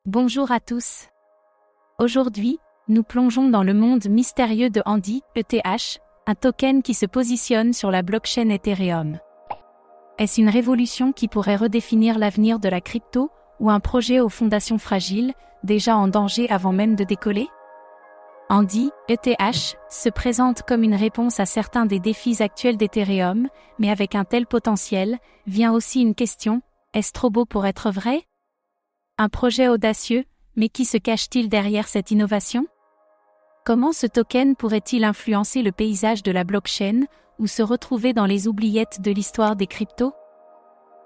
Bonjour à tous. Aujourd'hui, nous plongeons dans le monde mystérieux de Andy, ETH, un token qui se positionne sur la blockchain Ethereum. Est-ce une révolution qui pourrait redéfinir l'avenir de la crypto, ou un projet aux fondations fragiles, déjà en danger avant même de décoller? Andy, ETH, se présente comme une réponse à certains des défis actuels d'Ethereum, mais avec un tel potentiel, vient aussi une question, est-ce trop beau pour être vrai? Un projet audacieux, mais qui se cache-t-il derrière cette innovation? Comment ce token pourrait-il influencer le paysage de la blockchain, ou se retrouver dans les oubliettes de l'histoire des cryptos?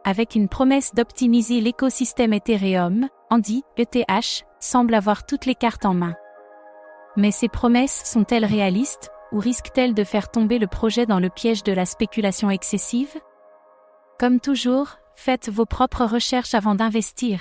Avec une promesse d'optimiser l'écosystème Ethereum, Andy, ETH, semble avoir toutes les cartes en main. Mais ces promesses sont-elles réalistes, ou risquent-elles de faire tomber le projet dans le piège de la spéculation excessive? Comme toujours, faites vos propres recherches avant d'investir.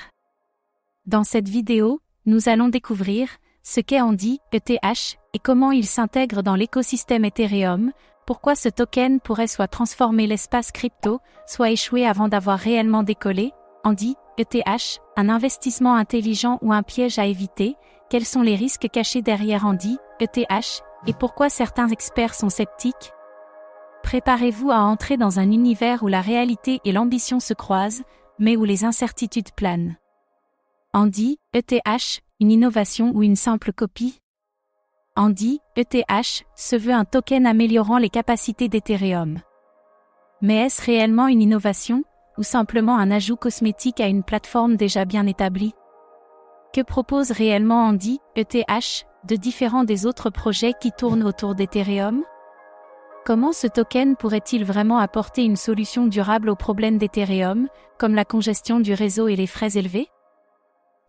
Dans cette vidéo, nous allons découvrir ce qu'est Andy, ETH, et comment il s'intègre dans l'écosystème Ethereum, pourquoi ce token pourrait soit transformer l'espace crypto, soit échouer avant d'avoir réellement décollé. Andy, ETH, un investissement intelligent ou un piège à éviter, quels sont les risques cachés derrière Andy, ETH, et pourquoi certains experts sont sceptiques? Préparez-vous à entrer dans un univers où la réalité et l'ambition se croisent, mais où les incertitudes planent. Andy, ETH, une innovation ou une simple copie? Andy, ETH, se veut un token améliorant les capacités d'Ethereum. Mais est-ce réellement une innovation, ou simplement un ajout cosmétique à une plateforme déjà bien établie? Que propose réellement Andy, ETH, de différent des autres projets qui tournent autour d'Ethereum? Comment ce token pourrait-il vraiment apporter une solution durable aux problèmes d'Ethereum, comme la congestion du réseau et les frais élevés?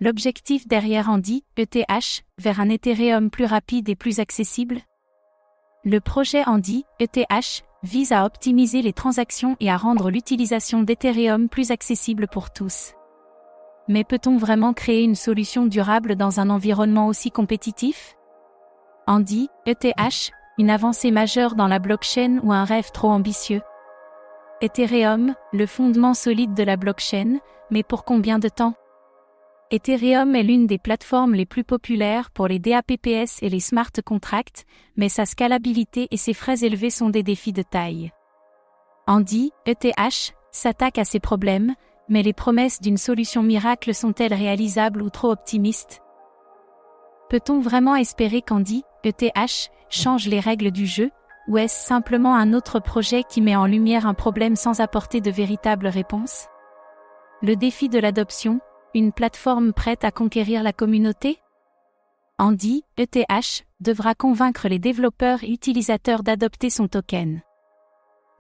L'objectif derrière Andy, ETH, vers un Ethereum plus rapide et plus accessible? Le projet Andy, ETH, vise à optimiser les transactions et à rendre l'utilisation d'Ethereum plus accessible pour tous. Mais peut-on vraiment créer une solution durable dans un environnement aussi compétitif? Andy, ETH, une avancée majeure dans la blockchain ou un rêve trop ambitieux? Ethereum, le fondement solide de la blockchain, mais pour combien de temps? Ethereum est l'une des plateformes les plus populaires pour les DApps et les smart contracts, mais sa scalabilité et ses frais élevés sont des défis de taille. Andy, ETH, s'attaque à ces problèmes, mais les promesses d'une solution miracle sont-elles réalisables ou trop optimistes? Peut-on vraiment espérer qu'Andy, ETH, change les règles du jeu, ou est-ce simplement un autre projet qui met en lumière un problème sans apporter de véritables réponses? Le défi de l'adoption, une plateforme prête à conquérir la communauté? Andy, ETH, devra convaincre les développeurs et utilisateurs d'adopter son token.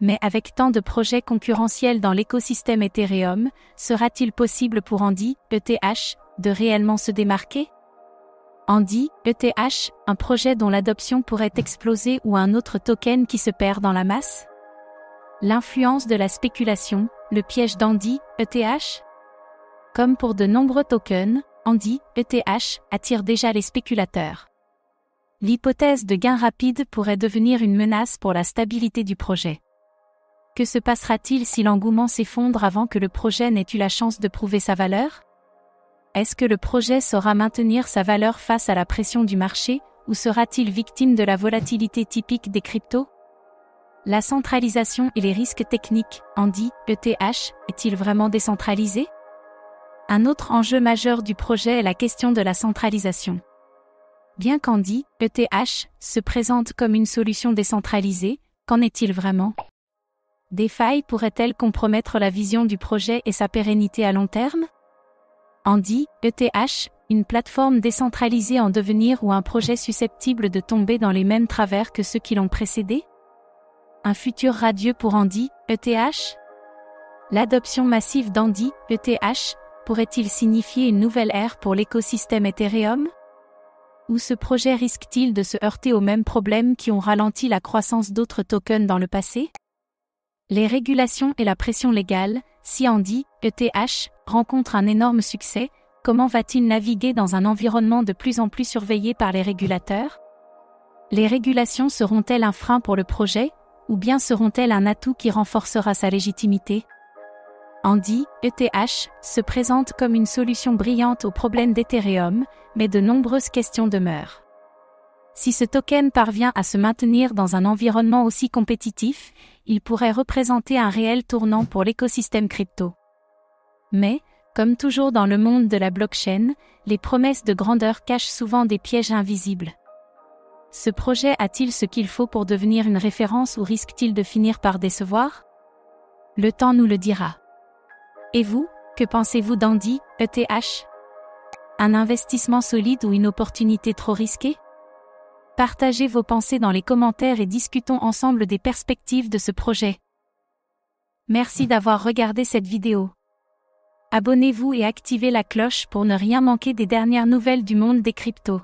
Mais avec tant de projets concurrentiels dans l'écosystème Ethereum, sera-t-il possible pour Andy, ETH, de réellement se démarquer? Andy, ETH, un projet dont l'adoption pourrait exploser ou un autre token qui se perd dans la masse? L'influence de la spéculation, le piège d'Andy, ETH? Comme pour de nombreux tokens, Andy, ETH, attire déjà les spéculateurs. L'hypothèse de gain rapide pourrait devenir une menace pour la stabilité du projet. Que se passera-t-il si l'engouement s'effondre avant que le projet n'ait eu la chance de prouver sa valeur? Est-ce que le projet saura maintenir sa valeur face à la pression du marché, ou sera-t-il victime de la volatilité typique des cryptos? La centralisation et les risques techniques, Andy, ETH, est-il vraiment décentralisé? Un autre enjeu majeur du projet est la question de la centralisation. Bien qu'Andy, ETH, se présente comme une solution décentralisée, qu'en est-il vraiment? Des failles pourraient-elles compromettre la vision du projet et sa pérennité à long terme? Andy, ETH, une plateforme décentralisée en devenir ou un projet susceptible de tomber dans les mêmes travers que ceux qui l'ont précédé? Un futur radieux pour Andy, ETH? L'adoption massive d'Andy, ETH, pourrait-il signifier une nouvelle ère pour l'écosystème Ethereum? Ou ce projet risque-t-il de se heurter aux mêmes problèmes qui ont ralenti la croissance d'autres tokens dans le passé? Les régulations et la pression légale, si Andy, ETH, rencontre un énorme succès, comment va-t-il naviguer dans un environnement de plus en plus surveillé par les régulateurs? Les régulations seront-elles un frein pour le projet, ou bien seront-elles un atout qui renforcera sa légitimité? Andy, ETH, se présente comme une solution brillante aux problèmes d'Ethereum, mais de nombreuses questions demeurent. Si ce token parvient à se maintenir dans un environnement aussi compétitif, il pourrait représenter un réel tournant pour l'écosystème crypto. Mais, comme toujours dans le monde de la blockchain, les promesses de grandeur cachent souvent des pièges invisibles. Ce projet a-t-il ce qu'il faut pour devenir une référence ou risque-t-il de finir par décevoir? Le temps nous le dira. Et vous, que pensez-vous d'Andy, ETH? Un investissement solide ou une opportunité trop risquée? Partagez vos pensées dans les commentaires et discutons ensemble des perspectives de ce projet. Merci d'avoir regardé cette vidéo. Abonnez-vous et activez la cloche pour ne rien manquer des dernières nouvelles du monde des cryptos.